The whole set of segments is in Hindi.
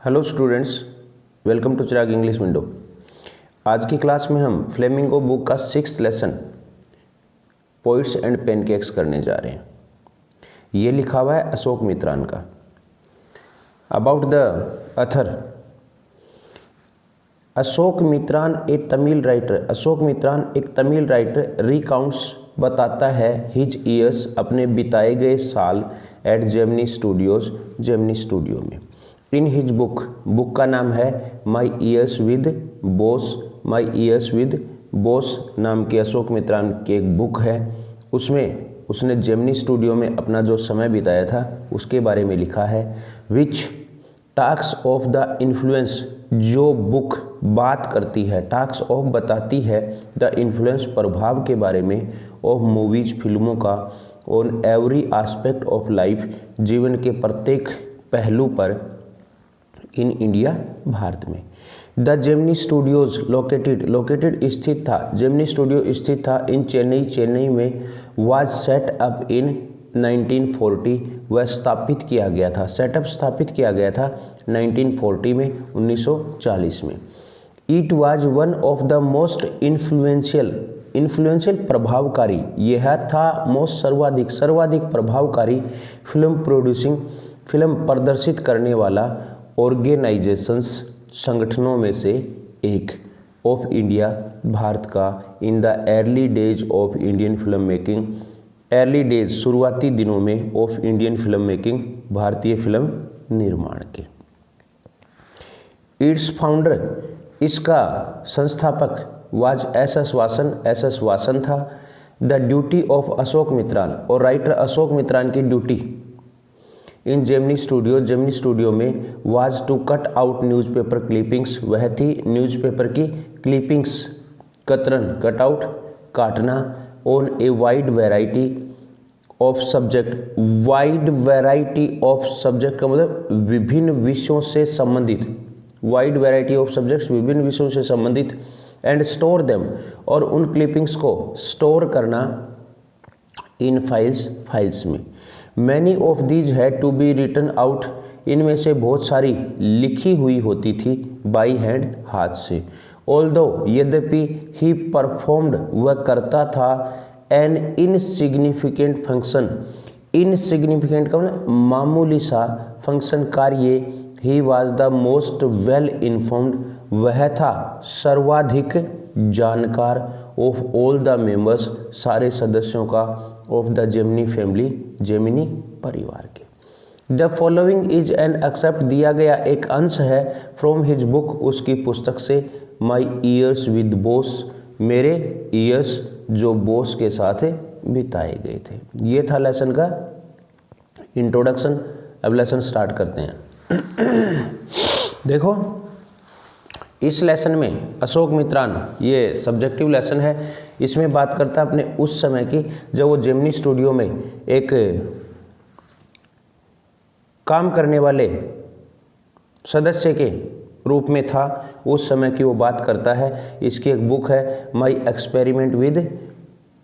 Hello students, welcome to Chirag English window. आज की क्लास में हम फ्लेमिंगो बुक का 6th lesson poets and pancakes करने जा रहे हैं। ये लिखा हुआ है अशोक मित्रान का। अबाउट द अथर, अशोक मित्रान एक तमिल राइटर रिकाउंट्स बताता है हिज ईयर्स अपने बिताए गए साल एट जेमिनी स्टूडियो में। इन हिज बुक का नाम है माई ईयर्स विद बोस नाम के अशोक मित्रान की एक बुक है। उसमें उसने जेमिनी स्टूडियो में अपना जो समय बिताया था उसके बारे में लिखा है। विच टास्क ऑफ द इन्फ्लुएंस, जो बुक बात करती है, टास्क ऑफ बताती है द इन्फ्लुएंस प्रभाव के बारे में, ऑफ मूवीज फिल्मों का, on every aspect of life, जीवन के प्रत्येक पहलू पर, इन इंडिया भारत में। द जेमिनी स्टूडियोज लोकेटेड स्थित था, जेमिनी स्टूडियो स्थित था इन चेन्नई में। वाज सेट अप इन 1940, वह स्थापित किया गया था, स्थापित किया गया था 1940 में, 1940 में। It was one of the most influential प्रभावकारी, यह था मोस्ट सर्वाधिक प्रभावकारी फिल्म प्रदर्शित करने वाला ऑर्गेनाइजेशंस संगठनों में से एक ऑफ इंडिया, भारत का। In the early days of Indian film making, early days शुरुआती दिनों में, ऑफ इंडियन फिल्म मेकिंग भारतीय फिल्म निर्माण के। इट्स फाउंडर, इसका संस्थापक, वाज एस एस वासन था। The duty of Ashok Mitran, और राइटर अशोक मित्रान की ड्यूटी इन जेमिनी स्टूडियो में was to cut out newspaper clippings, वह थी न्यूज़पेपर की क्लिपिंग्स, कट आउट, काटना, on a wide variety of subject का मतलब विभिन्न विषयों से संबंधित, वाइड वैरायटी ऑफ सब्जेक्ट्स विभिन्न विषयों से संबंधित, एंड स्टोर देम, और उन क्लिपिंग्स को स्टोर करना इन फाइल्स में। Many of these had to be written out, इनमें से बहुत सारी लिखी हुई होती थी बाई हैंड, हाथ से। ऑल्दो, यद्यपि, ही परफॉर्म्ड, वह करता था, एन इनसिग्निफिकेंट फंक्शन, इनसिग्निफिकेंट का मतलब मामूली सा फंक्शन, कार्य। He was the most well informed, वह था सर्वाधिक जानकार, ऑफ ऑल द मेंबर्स, सारे सदस्यों का, of the Gemini family, Gemini परिवार के। The following is an except, दिया गया एक अंश है, फ्रॉम हिज बुक, उसकी पुस्तक से, माई ईयर्स विद बोस, मेरे ईयर्स जो बोस के साथ बिताए गए थे। ये था लेसन का इंट्रोडक्शन। अब लेसन स्टार्ट करते हैं। देखो, इस लेसन में अशोक मित्रान, ये सब्जेक्टिव लेसन है, इसमें बात करता है अपने उस समय की जब वो जेमिनी स्टूडियो में एक काम करने वाले सदस्य के रूप में था, उस समय की वो बात करता है। इसकी एक बुक है my experiment with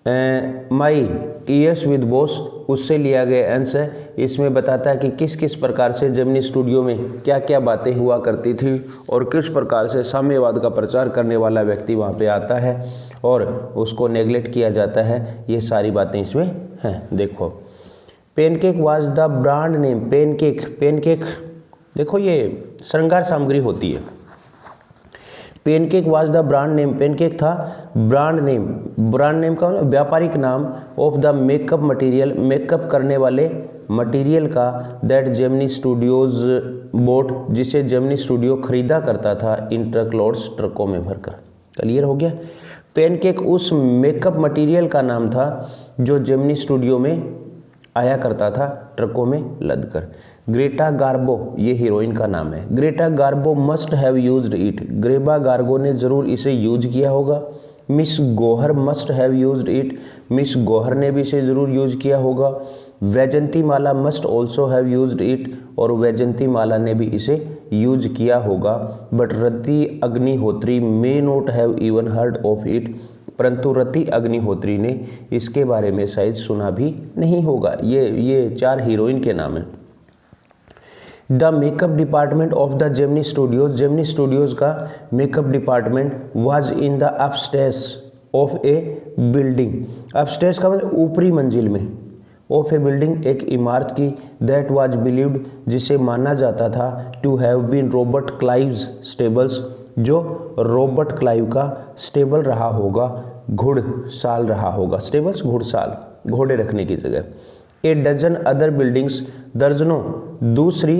my years with Bose, उससे लिया गया अंश है। इसमें बताता है कि किस किस प्रकार से जेमिनी स्टूडियो में क्या क्या बातें हुआ करती थी और किस प्रकार से साम्यवाद का प्रचार करने वाला व्यक्ति वहाँ पे आता है और उसको नेग्लेक्ट किया जाता है। ये सारी बातें इसमें हैं। देखो, pancake was the brand name, pancake देखो ये श्रृंगार सामग्री होती है। Pancake was the brand name, pancake था ब्रांड नेम का व्यापारिक नाम, of the makeup material, makeup करने वाले मटेरियल का, दैट जेमिनी स्टूडियोज बोट, जिसे जेमिनी स्टूडियो खरीदा करता था, इन ट्रकलोड्स, ट्रकों में भरकर। क्लियर हो गया। पेनकेक उस मेकअप मटेरियल का नाम था जो जेमिनी स्टूडियो में आया करता था, ट्रकों में लदकर। ग्रेटा गार्बो, ये हीरोइन का नाम है। Greta Garbo must have used it, Greta Garbo ने जरूर इसे यूज किया होगा। Miss Gohar must have used it, miss Gohar ने भी इसे जरूर यूज किया होगा। Vyjayanthimala must also have used it, और वैजंती माला ने भी इसे यूज किया होगा। But Rati Agnihotri may not have even heard of it, परंतु रति अग्निहोत्री ने इसके बारे में शायद सुना भी नहीं होगा। ये 4 हीरोइन के नाम हैं। The makeup department of the Gemini Studios का makeup department was in the upstairs of a building. Upstairs का मतलब ऊपरी मंजिल में, ऑफ ए बिल्डिंग एक इमारत की, दैट वाज बिलीव्ड जिसे माना जाता था, to have been Robert Clive's stables जो रॉबर्ट क्लाइव का स्टेबल रहा होगा, घुड़साल रहा होगा। स्टेबल्स घुड़साल, घोड़े रखने की जगह। ए डजन अदर बिल्डिंग्स दर्जनों दूसरी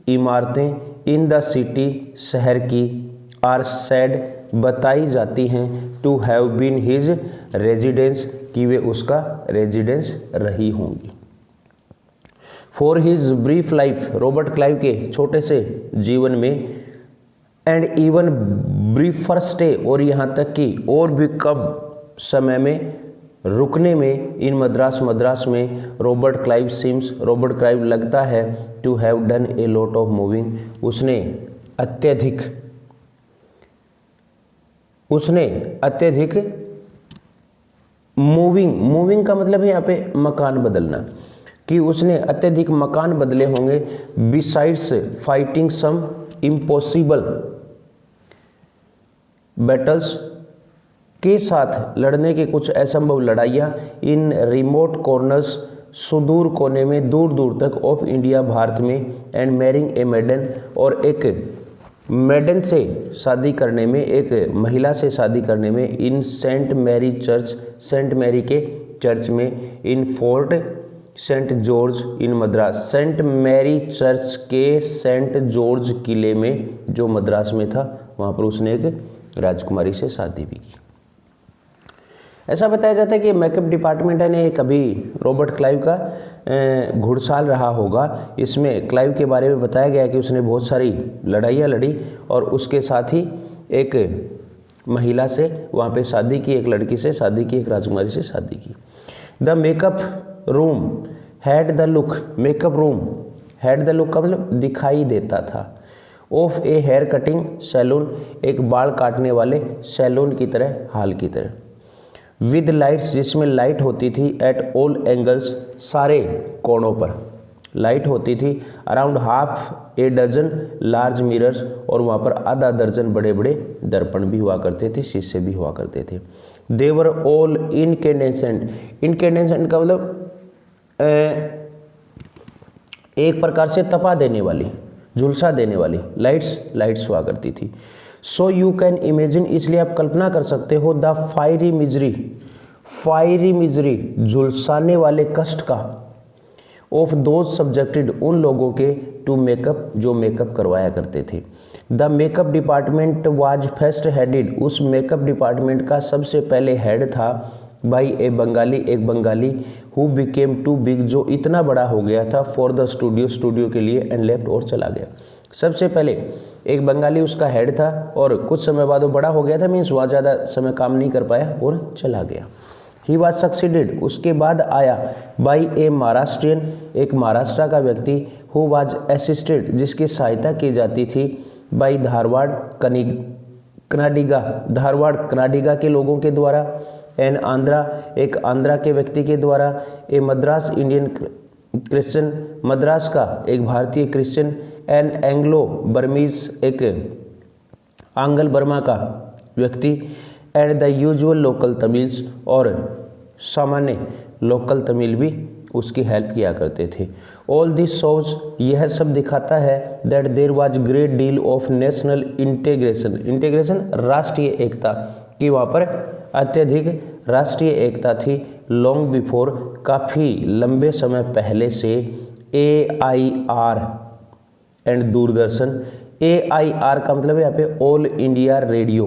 इमारतें इन द सिटी शहर की, आर सेड बताई जाती हैं, to have been his residence कि वे उसका रेजिडेंस रही होंगी। For his brief life Robert Clive के छोटे से जीवन में, एंड इवन ब्रीफर स्टे और यहाँ तक कि और भी कम समय में रुकने में, इन मद्रास में रॉबर्ट क्लाइव लगता है to have done a lot of moving, उसने अत्यधिक मूविंग का मतलब है यहाँ पे मकान बदलना, कि उसने अत्यधिक मकान बदले होंगे। बिसाइड्स फाइटिंग सम इम्पॉसिबल बैटल्स के साथ लड़ने के कुछ असंभव लड़ाइयाँ, इन रिमोट कॉर्नर्स सुदूर कोने में, दूर दूर तक, ऑफ इंडिया भारत में, एंड मैरिंग ए मेडन और एक मेडन से शादी करने में, एक महिला से शादी करने में, इन सेंट मैरी के चर्च में, इन फोर्ट सेंट जॉर्ज इन मद्रास, सेंट मैरी चर्च के सेंट जॉर्ज किले में जो मद्रास में था, वहाँ पर उसने एक राजकुमारी से शादी भी की। ऐसा बताया जाता है कि मेकअप डिपार्टमेंट ने कभी रॉबर्ट क्लाइव का घुड़साल रहा होगा। इसमें क्लाइव के बारे में बताया गया कि उसने बहुत सारी लड़ाइयाँ लड़ी और उसके साथ ही एक महिला से वहाँ पे शादी की, एक लड़की से शादी की, एक राजकुमारी से शादी की। The makeup room had the look, makeup room had the look का मतलब दिखाई देता था, of a hair cutting saloon, एक बाल काटने वाले सैलून की तरह, हाल की तरह। विद लाइट्स जिसमें लाइट होती थी, एट ऑल एंगल्स सारे कोणों पर लाइट होती थी, around half a dozen large mirrors और वहाँ पर आधा दर्जन बड़े बड़े दर्पण भी हुआ करते थे, शीशे भी हुआ करते थे। दे वर ऑल इनकैंडेसेंट, इनकैंडेसेंट का मतलब एक प्रकार से तपा देने वाली, झुलसा देने वाली लाइट्स हुआ करती थी। सो यू कैन इमेजिन, इसलिए आप कल्पना कर सकते हो, द फायरी मिजरी झुलसाने वाले कष्ट का, ऑफ दोज सब्जेक्टेड उन लोगों के, टू मेकअप जो मेकअप करवाया करते थे। The makeup department was first headed, उस मेकअप डिपार्टमेंट का सबसे पहले हेड था बाई ए बंगाली, एक Bengali, who became too big जो इतना बड़ा हो गया था, फॉर द स्टूडियो के लिए, एंड लेफ्ट और चला गया। सबसे पहले एक बंगाली उसका हेड था और कुछ समय बाद वो बड़ा हो गया था, मीन्स वहाँ ज़्यादा समय काम नहीं कर पाया और चला गया। ही वाज सक्सीडेड, उसके बाद आया बाई ए महाराष्ट्रियन, एक महाराष्ट्र का व्यक्ति, हु वाज असिस्टेड जिसकी सहायता की जाती थी, बाई धारवाड़ कनाडिगा के लोगों के द्वारा, एन आंध्रा एक आंध्रा के व्यक्ति के द्वारा, ए मद्रास इंडियन क्रिश्चियन मद्रास का एक भारतीय क्रिश्चियन, एन एंग्लो बर्मीज एक आंग्ल बर्मा का व्यक्ति, and the usual local Tamils और सामान्य लोकल तमिल भी उसकी हेल्प किया करते थे। ऑल दिस शोज यह सब दिखाता है that there was great deal of national integration राष्ट्रीय एकता, कि वहाँ पर अत्यधिक राष्ट्रीय एकता थी। लॉन्ग बिफोर काफ़ी लंबे समय पहले से AIR एंड दूरदर्शन, AIR का मतलब है यहाँ पे all India radio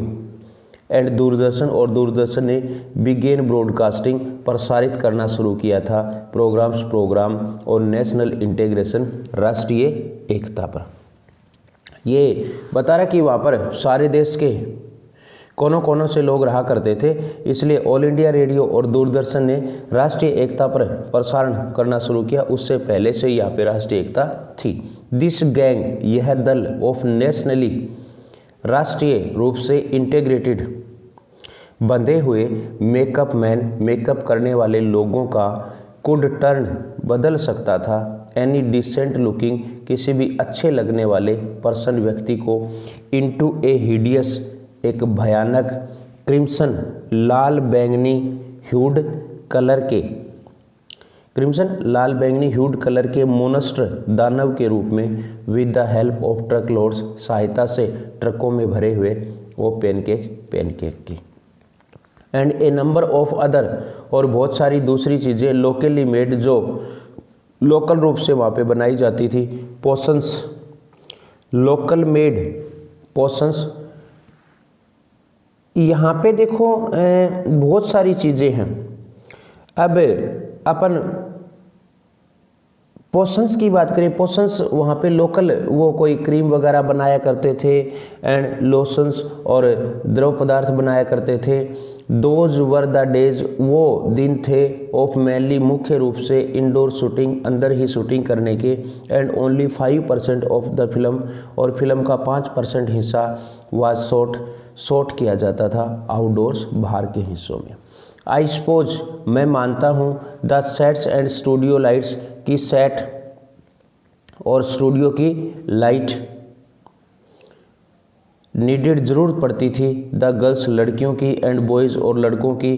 and Doordarshan, और दूरदर्शन ने बिगेन ब्रॉडकास्टिंग प्रसारित करना शुरू किया था प्रोग्राम और नेशनल इंटीग्रेशन राष्ट्रीय एकता पर। ये बता रहा कि वहाँ पर सारे देश के कोनों कोनों से लोग रहा करते थे, इसलिए ऑल इंडिया रेडियो और दूरदर्शन ने राष्ट्रीय एकता पर प्रसारण करना शुरू किया। उससे पहले से यहाँ पे राष्ट्रीय एकता थी। दिस गैंग यह दल ऑफ नेशनली राष्ट्रीय रूप से इंटीग्रेटेड बंधे हुए मेकअप मैन मेकअप करने वाले लोगों का कुड टर्न बदल सकता था, एनी डिसेंट लुकिंग, किसी भी अच्छे लगने वाले पर्सन व्यक्ति को, इनटू ए हिडियस, एक भयानक, क्रिम्सन, लाल बैंगनी ह्यूड कलर के, क्रिम्सन लाल बैंगनी ह्यूड कलर के मोनस्टर दानव के रूप में, with the help of truck loads, सहायता से ट्रकों में भरे हुए वो पैनकेक की, and A number of other, और बहुत सारी दूसरी चीज़ें लोकली मेड, जो लोकल रूप से वहाँ पे बनाई जाती थी, पोशंस, लोकल मेड पोशंस। यहाँ पे देखो बहुत सारी चीज़ें हैं। अब अपन पोशंस की बात करें, पोशंस वहाँ पे लोकल वो कोई क्रीम वगैरह बनाया करते थे, एंड लोशंस और द्रव पदार्थ बनाया करते थे। दोज वर द डेज, वो दिन थे, ऑफ मेनली, मुख्य रूप से इंडोर शूटिंग, अंदर ही शूटिंग करने के, and only 5% of the film, और फिल्म का 5% हिस्सा वाज शॉट किया जाता था आउटडोर्स, बाहर के हिस्सों में। आई सपोज, मैं मानता हूँ, the sets and studio lights, की सेट और स्टूडियो की लाइट नीडेड, जरूरत पड़ती थी, द गर्ल्स, लड़कियों की, एंड बॉयज़, और लड़कों की,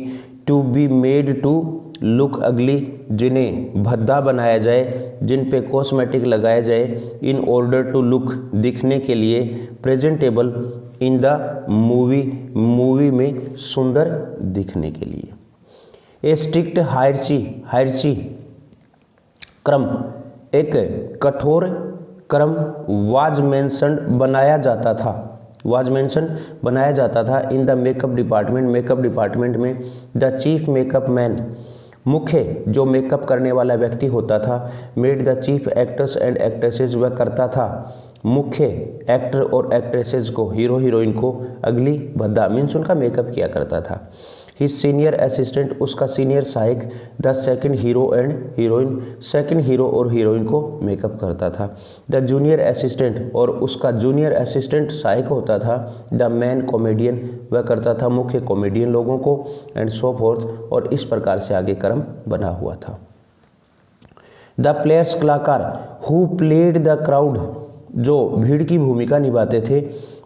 to be made to look ugly, जिन्हें भद्दा बनाया जाए, जिन पे कॉस्मेटिक लगाया जाए, इन ऑर्डर टू लुक, दिखने के लिए, प्रेजेंटेबल, इन द मूवी में सुंदर दिखने के लिए। ए स्ट्रिक्ट हायरची क्रम, एक कठोर क्रम, वाज मेंशन्ड, बनाया जाता था, इन द मेकअप डिपार्टमेंट में, द चीफ मेकअप मैन, मुख्य जो मेकअप करने वाला व्यक्ति होता था, made the chief actors and actresses, वह करता था मुख्य एक्टर और एक्ट्रेसेस को, हीरो हीरोइन को, अगली, भद्दा, मीन्स उनका मेकअप किया करता था। हिज सीनियर असिस्टेंट, उसका सीनियर सहायक, the second hero and heroine, second hero और हीरोइन को मेकअप करता था। द जूनियर असिस्टेंट, और उसका जूनियर असिस्टेंट सहायक होता था। द मैन कॉमेडियन, वह करता था मुख्य कॉमेडियन लोगों को, एंड सो फोर्थ, और इस प्रकार से आगे क्रम बना हुआ था। द प्लेयर्स, कलाकार, हु प्लेड द क्राउड, जो भीड़ की भूमिका निभाते थे,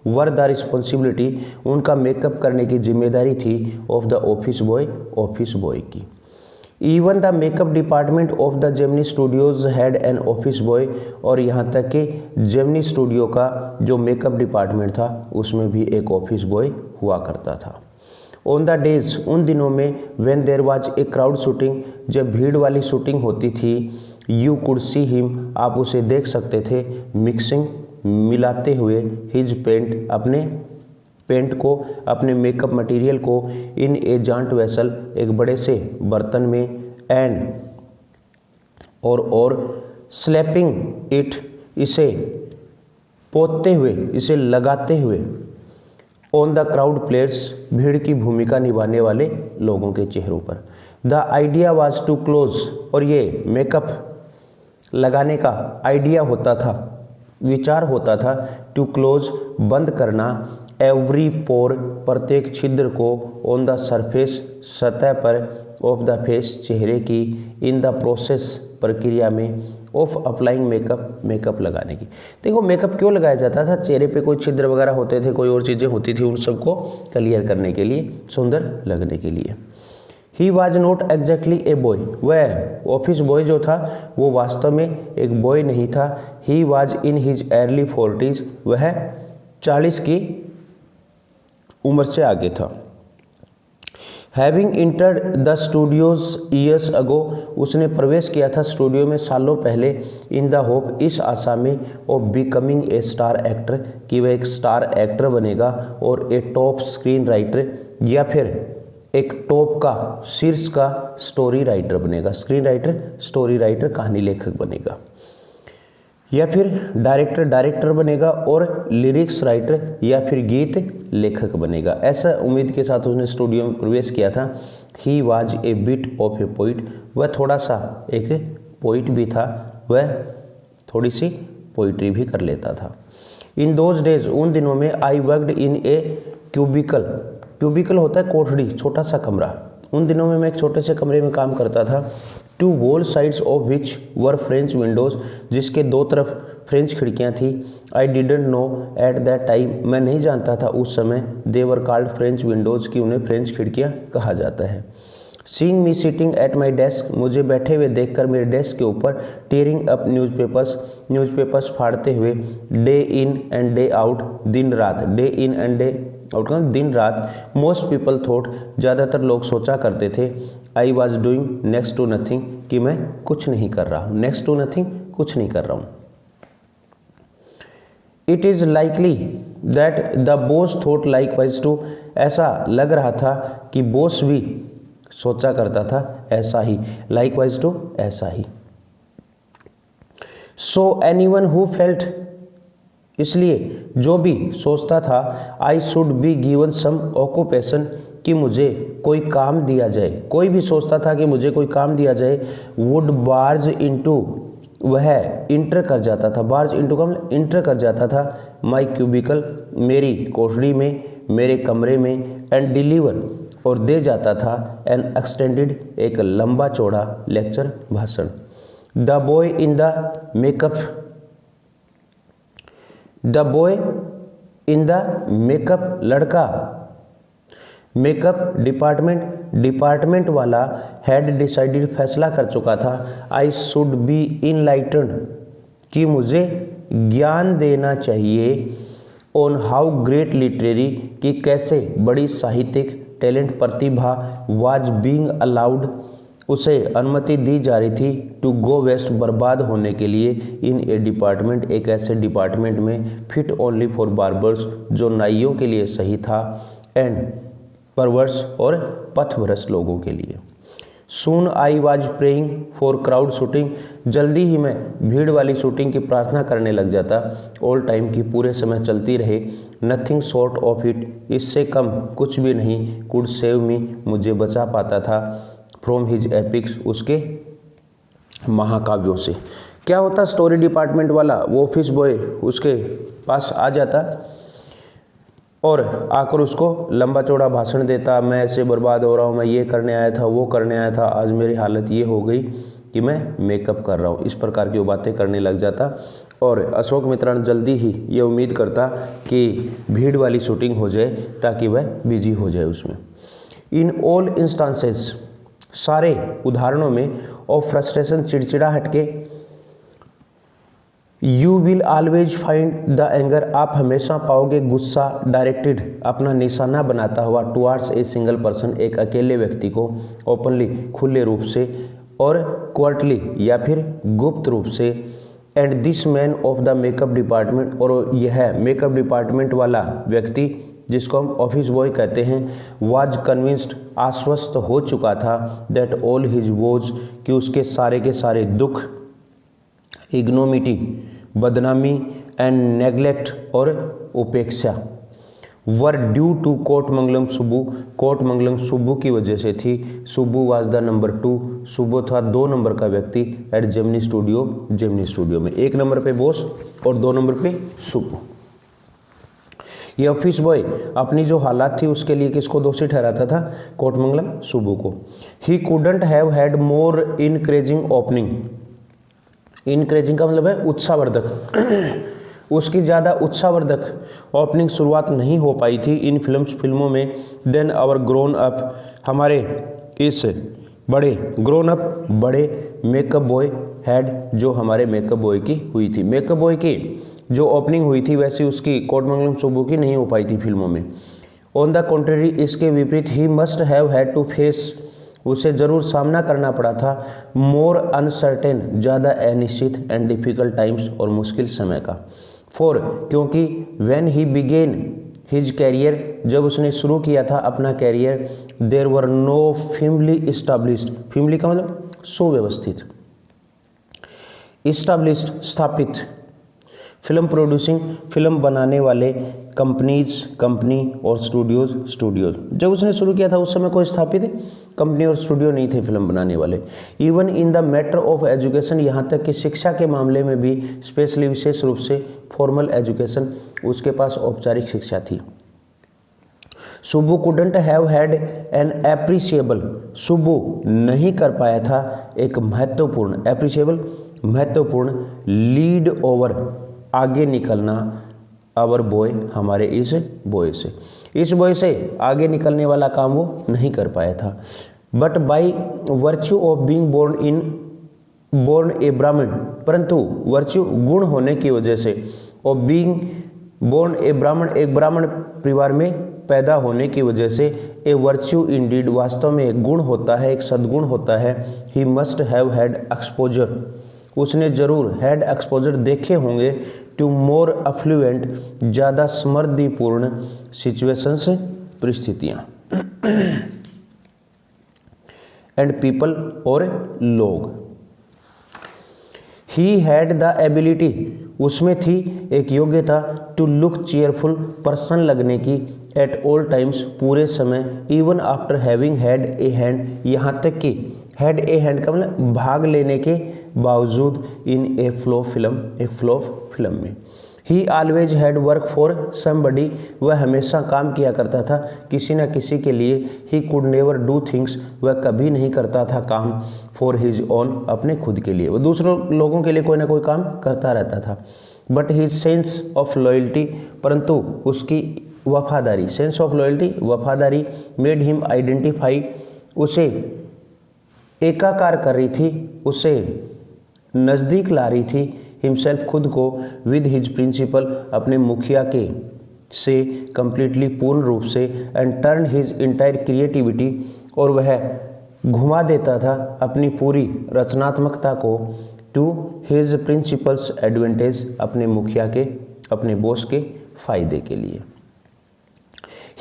वर द रिस्पॉन्सिबिलिटी, उनका मेकअप करने की जिम्मेदारी थी, ऑफ द ऑफिस बॉय की। Even the makeup department of the Gemini studios had an office boy, और यहाँ तक कि जेमिनी स्टूडियो का जो मेकअप डिपार्टमेंट था उसमें भी एक ऑफिस बॉय हुआ करता था। ऑन द डेज, उन दिनों में, when there was a crowd shooting, जब भीड़ वाली शूटिंग होती थी, यू कुड सी हिम, आप उसे देख सकते थे, मिक्सिंग, मिलाते हुए, हिज पेंट, अपने पेंट को, अपने मेकअप मटेरियल को, इन ए जांट वेसल, एक बड़े से बर्तन में, एंड और स्लैपिंग इट, इसे पोतते हुए, इसे लगाते हुए, ऑन द क्राउड प्लेयर्स, भीड़ की भूमिका निभाने वाले लोगों के चेहरों पर। The idea was to close, और ये मेकअप लगाने का आइडिया होता था, विचार होता था, टू क्लोज, बंद करना, एवरी पोर, प्रत्येक छिद्र को, ऑन द सरफेस, सतह पर, ऑफ द फेस, चेहरे की, इन द प्रोसेस, प्रक्रिया में, ऑफ अप्लाइंग मेकअप, मेकअप लगाने की। देखो मेकअप क्यों लगाया जाता था, चेहरे पे कोई छिद्र वगैरह होते थे, कोई और चीज़ें होती थी, उन सबको क्लियर करने के लिए, सुंदर लगने के लिए। He was not exactly a boy, वह ऑफिस बॉय जो था वो वास्तव में एक बॉय नहीं था। He was in his early 40s, वह 40 की उम्र से आगे था। Having entered the studios years ago, उसने प्रवेश किया था स्टूडियो में सालों पहले, इन द होप, इस आशा में, of becoming a star actor, कि वह एक स्टार एक्टर बनेगा, और ए टॉप स्क्रीन राइटर, या फिर एक टॉप का, शीर्ष का स्टोरी राइटर बनेगा, स्क्रीन राइटर, स्टोरी राइटर, कहानी लेखक बनेगा, या फिर डायरेक्टर बनेगा, और लिरिक्स राइटर, या फिर गीत लेखक बनेगा। ऐसा उम्मीद के साथ उसने स्टूडियो में प्रवेश किया था। He was a bit of a poet, वह थोड़ा सा एक पोइट भी था, वह थोड़ी सी पोइट्री भी कर लेता था। इन दोज डेज, उन दिनों में, I worked in a cubicle, cubicle होता है कोठड़ी, छोटा सा कमरा, उन दिनों में मैं एक छोटे से कमरे में काम करता था। Two whole sides of which were French windows, जिसके दो तरफ फ्रेंच खिड़कियां थी। I didn't know at that time, मैं नहीं जानता था उस समय, they were called French windows, कि उन्हें फ्रेंच खिड़कियां कहा जाता है। Seeing me sitting at my desk, मुझे बैठे हुए देखकर मेरे डेस्क के ऊपर, टीयरिंग अप न्यूज़पेपर्स फाड़ते हुए, day in and day out, दिन रात, day in and day out का दिन रात, मोस्ट पीपल थॉट, ज़्यादातर लोग सोचा करते थे, I was doing next to nothing, कि मैं कुछ नहीं कर रहा हूँ, नेक्स्ट टू नथिंग, कुछ नहीं कर रहा हूँ। It is likely that the boss thought likewise too, ऐसा लग रहा था कि बॉस भी सोचा करता था ऐसा ही, लाइकवाइज टू, ऐसा ही। सो एनीवन हु फेल्ट, इसलिए जो भी सोचता था, I should be given some occupation, कि मुझे कोई काम दिया जाए, कोई भी सोचता था कि मुझे कोई काम दिया जाए, वुड बार्ज इनटू, वह इंटर कर जाता था, बार्ज इनटू का मतलब इंटर कर जाता था, माई क्यूबिकल, मेरी कोठरी में, मेरे कमरे में, एंड डिलीवर, और दे जाता था, एन एक्सटेंडेड, एक लंबा चौड़ा लेक्चर, भाषण। The boy in the makeup, the boy in the makeup, लड़का मेकअप डिपार्टमेंट वाला, हैड डिसाइडेड, फैसला कर चुका था, आई शुड बी इनलाइटेंड, कि मुझे ज्ञान देना चाहिए, ऑन हाउ ग्रेट लिटरेरी, कि कैसे बड़ी साहित्यिक talent, Pratibha, was being allowed, उसे अनुमति दी जा रही थी, टू गो वेस्ट, बर्बाद होने के लिए, इन ए डिपार्टमेंट, एक ऐसे डिपार्टमेंट में, फिट ओनली फॉर बार्बर्स, जो नाइयों के लिए सही था, एंड परवर्स, और पथभ्रष्ट लोगों के लिए। Soon I was praying for crowd shooting, जल्दी ही मैं भीड़ वाली शूटिंग की प्रार्थना करने लग जाता, ऑल टाइम की, पूरे समय चलती रहे, नथिंग शॉर्ट ऑफ इट, इससे कम कुछ भी नहीं, कुड सेव मी, मुझे बचा पाता था, फ्रॉम हिज एपिक्स, उसके महाकाव्यों से। क्या होता, स्टोरी डिपार्टमेंट वाला वो ऑफिस बॉय उसके पास आ जाता और आकर उसको लंबा चौड़ा भाषण देता, मैं ऐसे बर्बाद हो रहा हूँ, मैं ये करने आया था, वो करने आया था, आज मेरी हालत ये हो गई कि मैं मेकअप कर रहा हूँ, इस प्रकार की वो बातें करने लग जाता। और अशोक मित्रण जल्दी ही ये उम्मीद करता कि भीड़ वाली शूटिंग हो जाए ताकि वह बिजी हो जाए उसमें। इन ऑल इंस्टांसेस, सारे उदाहरणों में, ऑफ फ्रस्ट्रेशन, चिड़चिड़ाहट के, you will always find the anger, आप हमेशा पाओगे गुस्सा, डायरेक्टेड, अपना निशाना बनाता हुआ, टुवार्ड्स ए सिंगल पर्सन, एक अकेले व्यक्ति को, ओपनली, खुले रूप से, और क्वर्टली, या फिर गुप्त रूप से, and this man of the makeup department, और यह मेकअप डिपार्टमेंट वाला व्यक्ति जिसको हम ऑफिस बॉय कहते हैं, वाज कन्विंस्ड, आश्वस्त हो चुका था, दैट ऑल हिज वोज, कि उसके सारे के सारे दुख, इग्नोमिटी, बदनामी, एंड नेग्लेक्ट, और उपेक्षा, were due to Kothamangalam Subbu, Kothamangalam Subbu की वजह से थी। Subbu was the number 2, Subbu था 2 नंबर का व्यक्ति, एट जेमिनी स्टूडियो में, 1 नंबर पे बॉस और 2 नंबर पे सुब्बू। ये ऑफिस बॉय अपनी जो हालात थी उसके लिए किसको दोषी ठहराता था, कोटमंगलम सुब्बू को। He couldn't have had more increasing opening, increasing का मतलब है उत्साहवर्धक, उसकी ज़्यादा उत्साहवर्धक ओपनिंग शुरुआत नहीं हो पाई थी इन फिल्मों में, देन आवर ग्रोन अप, हमारे इस बड़े ग्रोन अप बड़े मेकअप बॉय हैड, जो हमारे मेकअप बॉय की हुई थी। मेकअप बॉय की जो ओपनिंग हुई थी वैसी उसकी कोटमंगलम सुब्बू की नहीं हो पाई थी फिल्मों में। ऑन द कॉन्ट्रेरी, इसके विपरीत, he must have had to face, उसे जरूर सामना करना पड़ा था, मोर अनसर्टेन, ज़्यादा अनिश्चित, एंड डिफिकल्ट टाइम्स, और मुश्किल समय का। फॉर, क्योंकि when he began his career, जब उसने शुरू किया था अपना career, there were no firmly established, firmly का मतलब सुव्यवस्थित, इस्टाब्लिश्ड स्थापित, फिल्म प्रोड्यूसिंग, फिल्म बनाने वाले, कंपनी और स्टूडियोज। जब उसने शुरू किया था उस समय कोई स्थापित कंपनी और स्टूडियो नहीं थे फिल्म बनाने वाले। Even in the matter of education, यहाँ तक कि शिक्षा के मामले में भी, स्पेशली विशेष रूप से फॉर्मल एजुकेशन, उसके पास औपचारिक शिक्षा थी। Subbu couldn't have had an appreciable, Subbu नहीं कर पाया था एक महत्वपूर्ण, एप्रिसिएबल महत्वपूर्ण, लीड ओवर आगे निकलना, अवर बॉय हमारे इस बॉय से, इस बॉय से आगे निकलने वाला काम वो नहीं कर पाया था। But by virtue of being born a Brahmin, परंतु वर्च्यू गुण होने की वजह से, ऑफ बीइंग बोर्न ए ब्राह्मण, एक ब्राह्मण परिवार में पैदा होने की वजह से, ए वर्च्यू इंडीड वास्तव में एक गुण होता है, एक सद्गुण होता है, ही मस्ट हैव हैड एक्सपोजर, उसने जरूर हैड एक्सपोजर देखे होंगे, टू मोर अफ्लुएंट ज़्यादा समृद्धिपूर्ण सिचुएशंस परिस्थितियाँ, एंड पीपल और लोग। ही हैड द एबिलिटी, उसमें थी एक योग्यता, टू लुक चीयरफुल पर्सन लगने की, एट ऑल टाइम्स पूरे समय, even after having had a hand, यहाँ तक कि हैड ए हैंड का मतलब भाग लेने के बावजूद, इन ए फ्लॉप फिल्म, एक फ्लॉप फिल्म में। ही always had work for somebody, वह हमेशा काम किया करता था किसी न किसी के लिए। He could never do things, वह कभी नहीं करता था काम फॉर हिज ओन, अपने खुद के लिए, वह दूसरों लोगों के लिए कोई ना कोई काम करता रहता था। But his sense of loyalty, परंतु उसकी वफादारी, सेंस ऑफ लॉयल्टी वफादारी, मेड हिम आइडेंटिफाई, उसे एकाकार कर रही थी, उसे नज़दीक ला रही थी, हिमसेल्फ खुद को, विद हिज प्रिंसिपल अपने मुखिया के से, कंप्लीटली पूर्ण रूप से, and turn his entire creativity, और वह घुमा देता था अपनी पूरी रचनात्मकता को, टू हिज प्रिंसिपल्स एडवांटेज, अपने मुखिया के, अपने बॉस के फायदे के लिए।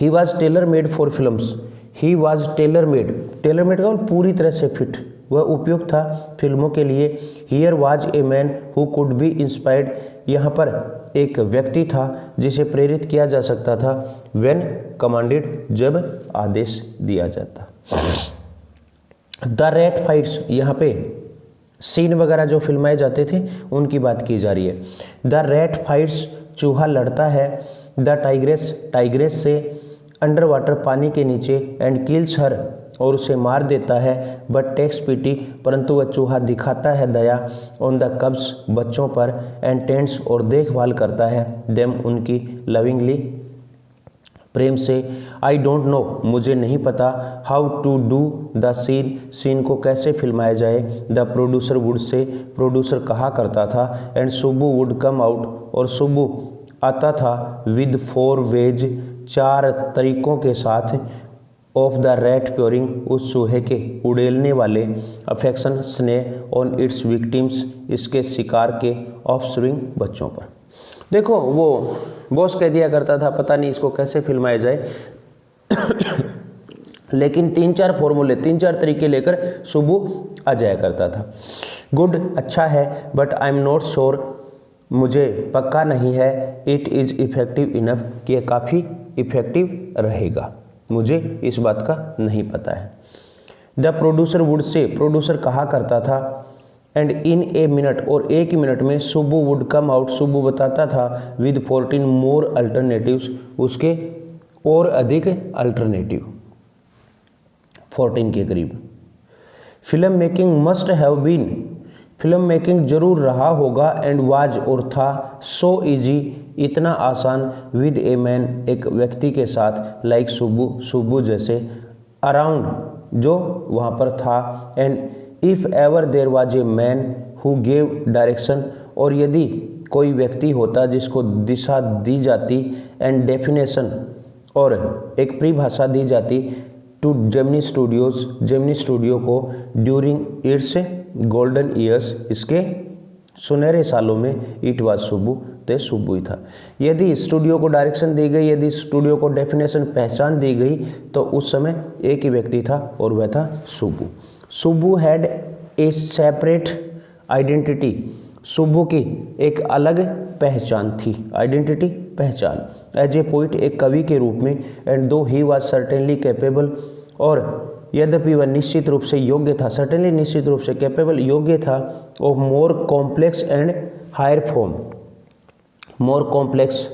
He was tailor made for films, he was tailor made, tailor made का पूरी तरह से फिट, वह उपयुक्त था फिल्मों के लिए। Here was a man who could be inspired, यहाँ पर एक व्यक्ति था जिसे प्रेरित किया जा सकता था, व्हेन कमांडेड, जब आदेश दिया जाता। द रैट फाइट्स, यहाँ पे सीन वगैरह जो फिल्माए जाते थे उनकी बात की जा रही है। द रैट फाइट्स, चूहा लड़ता है, द टाइग्रेस, टाइग्रेस से, अंडर वाटर पानी के नीचे, एंड किल्स हर, और उसे मार देता है, बट टेक्स पीटी, परंतु वह चूहा दिखाता है दया, ऑन द कब्स, बच्चों पर, एंड टेंट्स, और देखभाल करता है, देम, उनकी, लविंगली, प्रेम से। आई डोंट नो, मुझे नहीं पता, how to do the scene, scene को कैसे फिल्माया जाए, the producer would say, producer कहा करता था, and Subbu would come out, और सुब्बू आता था, विद 4 वेज, 4 तरीकों के साथ, ऑफ द रैट प्योरिंग, उस चूहे के उड़ेलने वाले, अफेक्शन स्नेह, ऑन इट्स विक्टिम्स, इसके शिकार के, ऑफस्प्रिंग, बच्चों पर। देखो वो बॉस कह दिया करता था पता नहीं इसको कैसे फिल्माया जाए लेकिन 3-4 फॉर्मूले, 3-4 तरीके लेकर सुब्बू आ जाया करता था। गुड, अच्छा है, but I am not sure, मुझे पक्का नहीं है, इट इज़ इफेक्टिव इनफ, कि यह काफ़ी इफेक्टिव रहेगा, मुझे इस बात का नहीं पता है। The producer would say, producer कहा करता था, एंड इन ए मिनट, और एक ही मिनट में, Subbu would come out, Subbu बताता था, विद 14 मोर अल्टरनेटिव्स, उसके और अधिक अल्टरनेटिव, 14 के करीब। Film making must have been, film making जरूर रहा होगा, एंड वाज, और था, सो इजी, इतना आसान, विद ए मैन, एक व्यक्ति के साथ, लाइक सुब्बू, सुब्बू जैसे, अराउंड, जो वहाँ पर था, and if ever there was a man who gave direction, और यदि कोई व्यक्ति होता जिसको दिशा दी जाती, एंड डेफिनेशन, और एक परिभाषा दी जाती, to Gemini Studios, Gemini studio को, ड्यूरिंग इट्स गोल्डन ईयर्स, इसके सुनहरे सालों में, इट वाज सुब्बू, तो सुब्बू ही था। यदि स्टूडियो को डायरेक्शन दी गई, यदि स्टूडियो को डेफिनेशन, पहचान दी गई, तो उस समय एक ही व्यक्ति था और वह था Subbu. Subbu had a separate identity, Subbu की एक अलग पहचान थी, आइडेंटिटी, पहचान, एज ए पोइट, एक कवि के रूप में, एंड दो ही वाज सर्टेनली कैपेबल, और यद्यपि वह निश्चित रूप से योग्य था, सर्टेनली निश्चित रूप से, कैपेबल योग्य था, of more complex and higher form, more complex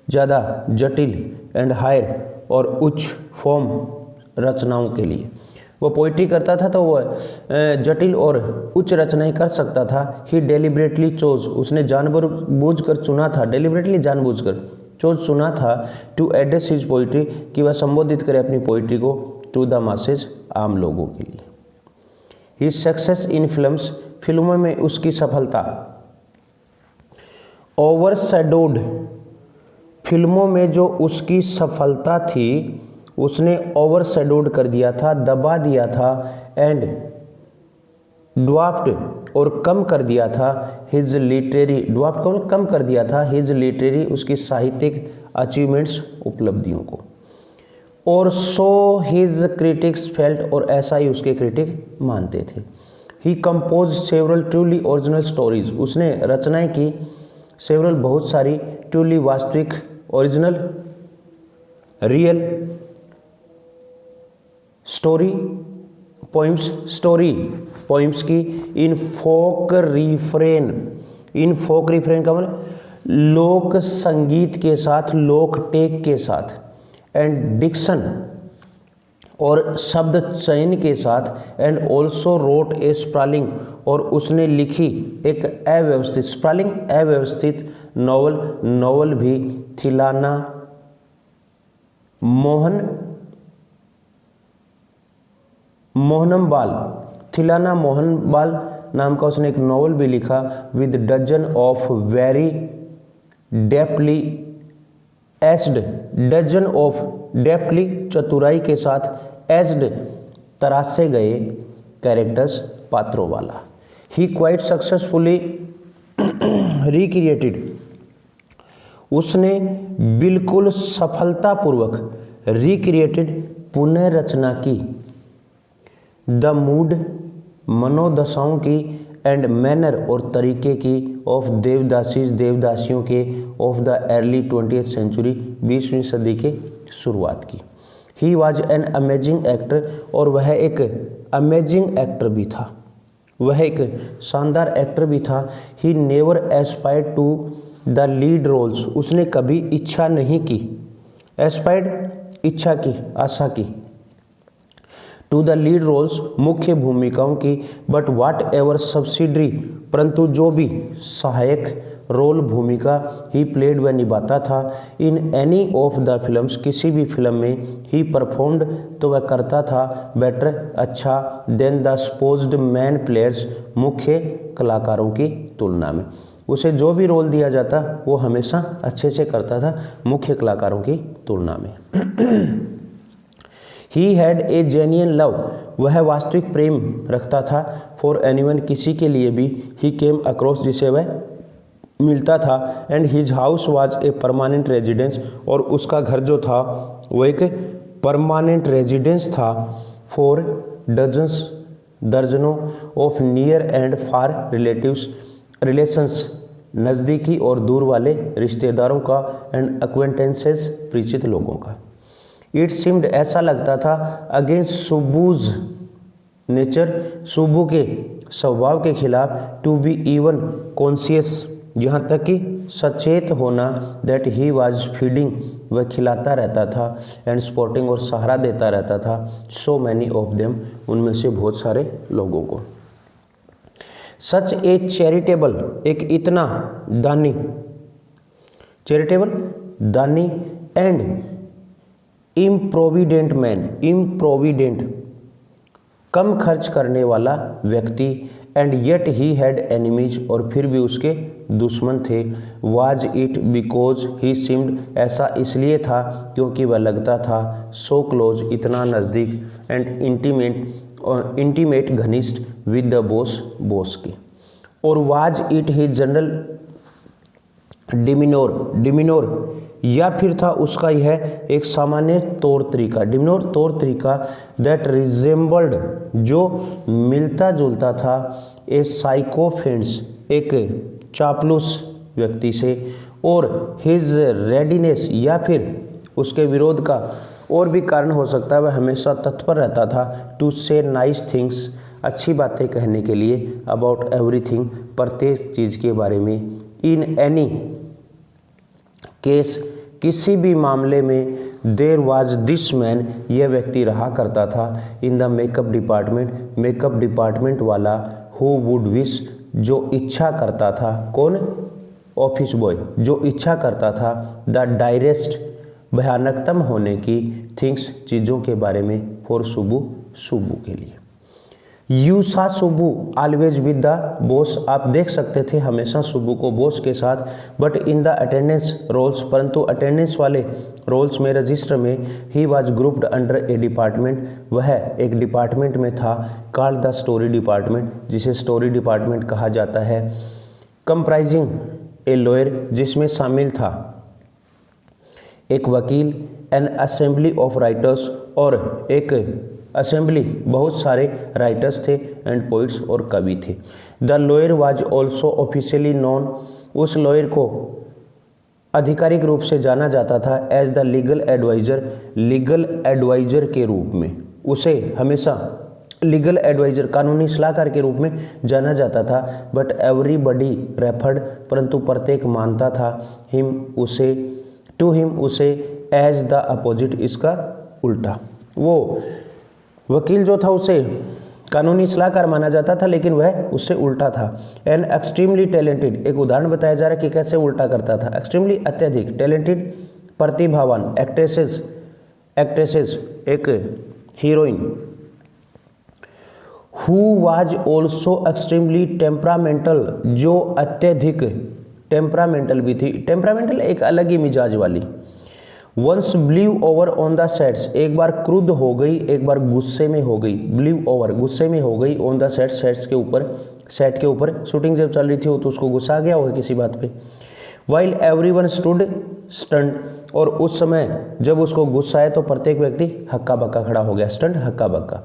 ज़्यादा जटिल, एंड हायर और उच्च फॉर्म रचनाओं के लिए। वो पोइट्री करता था तो वो जटिल और उच्च रचनाएं कर सकता था। ही डेलिबरेटली चोज, उसने जानबूझकर चुना था, डेलिबरेटली जानबूझकर चुना था टू एड्रेस हिज पोइट्री, कि वह संबोधित करे अपनी पोइट्री को टू द मासेज, आम लोगों के लिए। हिज सक्सेस इन फिल्म्स, फिल्मों में उसकी सफलता, ओवरशैडोड, फिल्मों में जो उसकी सफलता थी उसने ओवरशैडोड कर दिया था, दबा दिया था, एंड ड्वाफ्ड और कम कर दिया था हिज लिटरेरी, ड्वाफ्ड को कम कर दिया था हिज लिटरेरी, उसकी साहित्यिक अचीवमेंट्स, उपलब्धियों को। और सो हिज क्रिटिक्स फेल्ट, और ऐसा ही उसके क्रिटिक मानते थे। He compose several truly original stories, उसने रचनाएं की सेवरल बहुत सारी, ट्रूली वास्तविक, ओरिजिनल रियल, स्टोरी पोइम्स की, इन फोक रिफ्रेन का मतलब लोक संगीत के साथ, लोक टेक के साथ, एंड डिक्शन और शब्द चयन के साथ, and also wrote a sprawling, और उसने लिखी एक अव्यवस्थित, स्प्रॉलिंग अव्यवस्थित नॉवल भी, थिलाना मोहनबाल नाम का उसने एक नॉवल भी लिखा, with dozen of very deftly एस्ड, डजन ऑफ डेप्थली चतुराई के साथ, एस्ड तरासे गए कैरेक्टर्स, पात्रों वाला। ही क्वाइट सक्सेसफुली रिक्रिएटेड, उसने बिल्कुल सफलतापूर्वक रिक्रिएटेड, पुनः रचना की, द मूड, मनोदशाओं की, एंड मैनर और तरीके की, ऑफ देवदासियों के, of the early 20th century, 20वीं सदी के शुरुआत की। He was an amazing actor, और वह एक अमेजिंग एक्टर भी था, वह एक शानदार एक्टर भी था। He never aspired to the lead roles, उसने कभी इच्छा नहीं की, एस्पायर्ड इच्छा की, आशा की, टू द लीड रोल्स मुख्य भूमिकाओं की, बट वाट एवर सब्सिडरी, परंतु जो भी सहायक रोल भूमिका ही प्लेड वह निभाता था, in any of the films, किसी भी फिल्म में, ही परफॉर्म्ड तो वह करता था, बेटर अच्छा, than the supposed main players, मुख्य कलाकारों की तुलना में, उसे जो भी रोल दिया जाता वो हमेशा अच्छे से करता था मुख्य कलाकारों की तुलना में। He had a genuine love, वह वास्तविक प्रेम रखता था, फॉर एनीवन, किसी के लिए भी, ही केम अक्रॉस, जिसे वह मिलता था, and his house was a permanent residence, और उसका घर जो था वो एक परमानेंट रेजिडेंस था, फॉर दर्जनों of near and far relations, नज़दीकी और दूर वाले रिश्तेदारों का, एंड एक्वेंटेंसेस, परिचित लोगों का। इट सीम्ड, ऐसा लगता था, अगेंस्ट सुबूज नेचर, सुबू के स्वभाव के खिलाफ, टू बी इवन कॉन्शियस, यहाँ तक कि सचेत होना, दैट ही वाज फीडिंग, वह खिलाता रहता था, एंड स्पोर्टिंग और सहारा देता रहता था, सो मैनी ऑफ देम, उनमें से बहुत सारे लोगों को। सच ए चैरिटेबल, एक इतना दानी, चैरिटेबल दानी, एंड इम्प्रोविडेंट मैन, इम्प्रोविडेंट कम खर्च करने वाला व्यक्ति, and yet he had enemies, और फिर भी उसके दुश्मन थे, was it because he seemed, ऐसा इसलिए था क्योंकि वह लगता था, सो क्लोज, इतना नज़दीक, एंड इंटीमेट घनिष्ठ, विद द बॉस के, और वाज इट ही जनरल डिमिनोर, या फिर था उसका यह एक सामान्य तौर तरीका, डिमिनोर तौर तरीका, दैट रिजेंबल्ड, जो मिलता जुलता था, ए साइकोफेंस, एक चापलूस व्यक्ति से, और हिज रेडीनेस, या फिर उसके विरोध का और भी कारण हो सकता है, वह हमेशा तत्पर रहता था, टू से नाइस थिंग्स, अच्छी बातें कहने के लिए, अबाउट एवरीथिंग, प्रत्येक चीज़ के बारे में, इन एनी केस, किसी भी मामले में देर वाज दिस मैन, यह व्यक्ति रहा करता था, in the makeup department, makeup department वाला, हु वुड विश, जो इच्छा करता था, कौन, ऑफिस बॉय, जो इच्छा करता था, द डायरेस्ट, भयानकतम होने की, थिंग्स, चीज़ों के बारे में, फॉर सुबु, सुबु के लिए। यू सा सुबु ऑलवेज विद द बॉस, आप देख सकते थे हमेशा सुबु को बॉस के साथ, but in the attendance rolls, परंतु अटेंडेंस वाले रोल्स में, रजिस्टर में, he was grouped under a department, वह एक डिपार्टमेंट में था, कॉल्ड द स्टोरी डिपार्टमेंट, जिसे स्टोरी डिपार्टमेंट कहा जाता है, कंप्राइजिंग ए लॉयर, जिसमें शामिल था एक वकील, एन असेंबली ऑफ राइटर्स, और एक असेंबली, बहुत सारे राइटर्स थे, एंड पोइट्स, और कवि थे। The lawyer was also officially known, उस लॉयर को आधिकारिक रूप से जाना जाता था as the legal adviser, legal adviser के रूप में, उसे हमेशा लीगल एडवाइजर, कानूनी सलाहकार के रूप में जाना जाता था। बट एवरीबडी रेफर्ड, परंतु प्रत्येक मानता था, हिम, उसे, टू हिम, उसे, एज द अपोजिट, इसका उल्टा। वो वकील जो था उसे कानूनी सलाहकार माना जाता था, लेकिन वह उससे उल्टा था। एन एक्सट्रीमली टैलेंटेड, एक उदाहरण बताया जा रहा है कि कैसे उल्टा करता था। एक्सट्रीमली, अत्यधिक, टैलेंटेड, प्रतिभावान, एक्ट्रेसेस, एक्ट्रेसेस, एक heroine, who was also extremely temperamental, जो अत्यधिक टेम्परामेंटल भी थी। टेम्परामेंटल एक अलग ही मिजाज वाली। Once blew over on the sets, एक बार क्रुद्ध हो गई, एक बार गुस्से में हो गई, ब्लीव ओवर, गुस्से में हो गई, ऑन द सेट्स, सेट्स के ऊपर, सेट के ऊपर, शूटिंग जब चल रही थी तो उसको गुस्सा आ गया होगा किसी बात पे। वाइल एवरीवन स्टूड स्टंट, और उस समय जब उसको गुस्सा आया तो प्रत्येक व्यक्ति हक्का बक्का खड़ा हो गया, स्टंट, हक्का बक्का।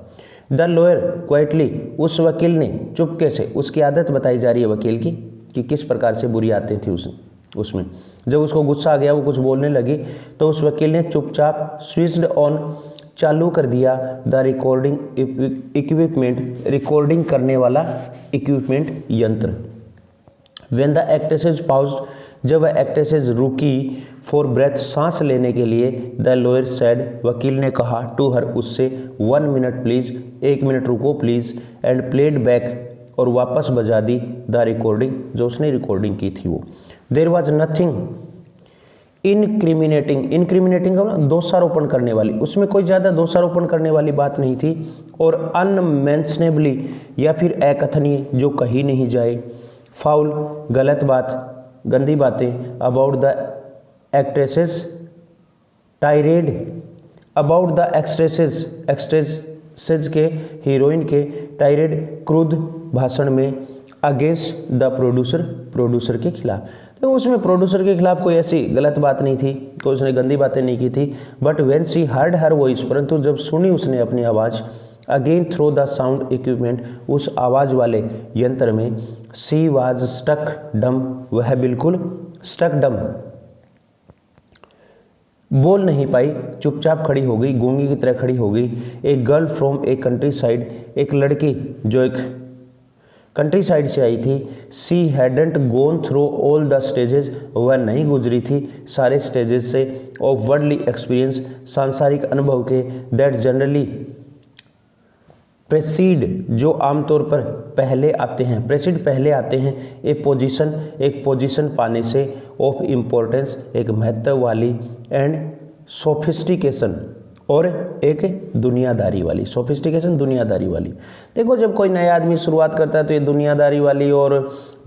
द लॉयर क्वाइटली, उस वकील ने चुपके से, उसकी आदत बताई जा रही है वकील की कि किस प्रकार से बुरी आदतें थी उसमें। जब उसको गुस्सा आ गया, वो कुछ बोलने लगी, तो उस वकील ने चुपचाप स्विच्ड ऑन, चालू कर दिया, द रिकॉर्डिंग इक्विपमेंट, रिकॉर्डिंग करने वाला इक्विपमेंट, यंत्र। व्हेन द एक्ट्रेसेस पाउज्ड, जब वह एक्ट्रेसेस रुकी, फॉर ब्रेथ, सांस लेने के लिए, द लॉयर सेड, वकील ने कहा, टू हर, उससे, 1 मिनट प्लीज, 1 मिनट रुको प्लीज, एंड प्लेड बैक, और वापस बजा दी, द रिकॉर्डिंग, जो उसने रिकॉर्डिंग की थी वो। There was nothing incriminating, incriminating का दोषारोपण करने वाली, उसमें कोई ज़्यादा दोषारोपण करने वाली बात नहीं थी, और अनमेंशनेबली, या फिर अकथनीय, जो कही नहीं जाए, फाउल, गलत बात, गंदी बातें, about the actresses tired, about the actresses, actresses के, हीरोइन के, टायरेड, क्रुद्ध भाषण में, अगेंस्ट द प्रोड्यूसर, प्रोड्यूसर के खिलाफ। तो उसमें प्रोड्यूसर के खिलाफ कोई ऐसी गलत बात नहीं थी, कोई उसने गंदी बातें नहीं की थी। But when she heard her voice, परंतु जब सुनी उसने अपनी आवाज़, again through the sound equipment, उस आवाज़ वाले यंत्र में, शी वाज स्टक डम, वह बिल्कुल स्टक डम, बोल नहीं पाई, चुपचाप खड़ी हो गई, गूंगी की तरह खड़ी हो गई। एक girl from a countryside, एक लड़की जो एक कंट्री साइड से आई थी। She hadn't gone through all the stages, वह नहीं गुजरी थी सारे स्टेजेस से, ऑफ वर्ल्डली एक्सपीरियंस, सांसारिक अनुभव के, दैट जनरली प्रेसीड, जो आमतौर पर पहले आते हैं, प्रेसीड पहले आते हैं, ए पोजीशन, एक पोजीशन पाने से, ऑफ इम्पोर्टेंस, एक महत्व वाली, एंड सोफिस्टिकेशन, और एक दुनियादारी वाली, सोफिस्टिकेशन, दुनियादारी वाली। देखो जब कोई नया आदमी शुरुआत करता है तो ये दुनियादारी वाली और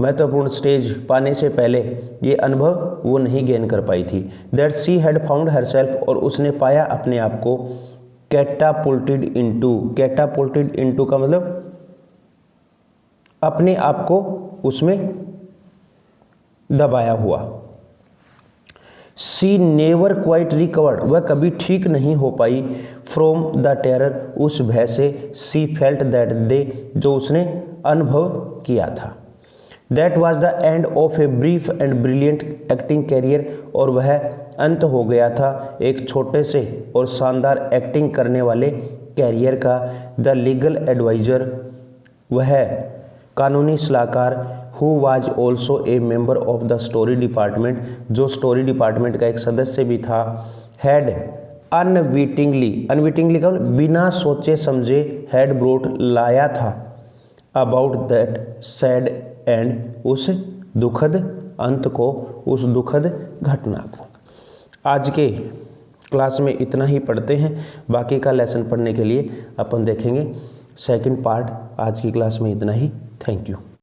महत्वपूर्ण स्टेज पाने से पहले ये अनुभव वो नहीं गेन कर पाई थी। That she had found herself, और उसने पाया अपने आप को, कैटापुल्टेड इनटू, कैटापुल्टेड इनटू का मतलब अपने आप को उसमें दबाया हुआ। शी नेवर क्वाइट रिकवर्ड, वह कभी ठीक नहीं हो पाई, फ्रॉम द टेरर, उस भय से, शी फेल्ट दैट डे, जो उसने अनुभव किया था। That was the end of a brief and brilliant acting career, और वह अंत हो गया था एक छोटे से और शानदार एक्टिंग करने वाले कैरियर का। द लीगल एडवाइजर, वह कानूनी सलाहकार, who was also a member of the story department, जो स्टोरी डिपार्टमेंट का एक सदस्य भी था, हैड अनविटिंगली का बिना सोचे समझे, हैड ब्रोट लाया था, अबाउट दैट सैड एंड उस दुखद अंत को, उस दुखद घटना को। आज के क्लास में इतना ही पढ़ते हैं, बाकी का लेसन पढ़ने के लिए अपन देखेंगे सेकंड पार्ट। आज की क्लास में इतना ही। Thank you.